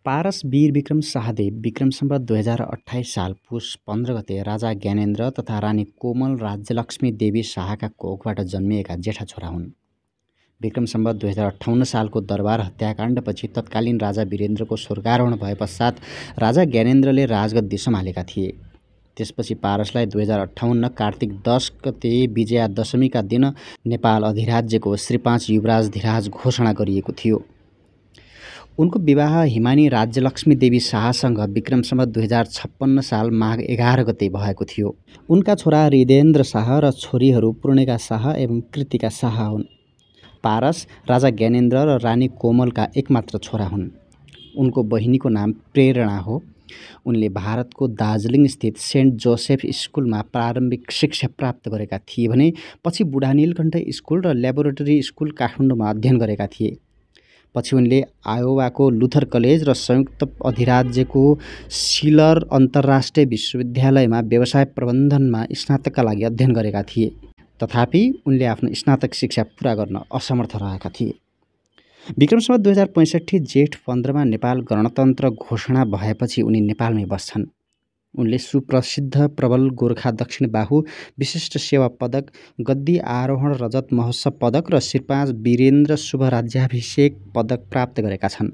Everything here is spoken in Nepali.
पारस वीर विक्रम शाहदेव विक्रम सम्वत 2028 साल पुस 15 गते राजा ज्ञानेन्द्र तथा रानी कोमल राज्यलक्ष्मी देवी शाहका कोखबाट जन्मिएका जेठा छोरा हुन्। विक्रम सम्वत 2058 सालको दरबार हत्याकाण्डपछि तत्कालीन राजा वीरेन्द्रको स्वर्गारोहण भए पश्चात राजा ज्ञानेन्द्रले राजगद्दी सम्हालेका थिए। त्यसपछि पारसलाई 2058 कार्तिक 10 गते विजया दशमीका दिन नेपाल अधिराज्यको श्री 5 युवराज धिराज घोषणा गरिएको थियो। उनको विवाह हिमानी राज्यलक्ष्मी देवी शाहसँग विक्रम सम्वत 2056 साल माघ 11 गते भएको थियो। उनका छोरा हृदयेन्द्र शाह र छोरीहरू पूर्णिका शाह एवं कृतिका शाह हुन्। पारस राजा ज्ञानेन्द्र र रानी कोमलका एकमात्र छोरा हुन्। उनको बहिनीको नाम प्रेरणा हो। उनले भारतको दार्जिलिङ स्थित सेन्ट जोसेफ स्कुलमा प्रारम्भिक शिक्षा प्राप्त गरेका थिए भने पछि बुढा नीलकण्ठ स्कुल र ल्याबोरेटरी स्कुल काठमाडौँमा अध्ययन गरेका थिए। पछि उनले आयोवाको लुथर कलेज र संयुक्त अधिराज्यको सिलर अन्तर्राष्ट्रिय विश्वविद्यालयमा व्यवसाय प्रबन्धनमा स्नातकका लागि अध्ययन गरेका थिए। तथापि उनले आफ्नो स्नातक शिक्षा पुरा गर्न असमर्थ रहेका थिए। विक्रम सम्वत 2065 जेठ 15मा नेपाल गणतन्त्र घोषणा भएपछि उनी नेपालमै बस्छन्। उनले सुप्रसिद्ध प्रबल गोर्खा दक्षिण बाहु विशिष्ट सेवा पदक, गद्दी आरोहण रजत महोत्सव पदक र श्री 5 वीरेन्द्र शुभ राज्याभिषेक पदक प्राप्त गरेका छन्।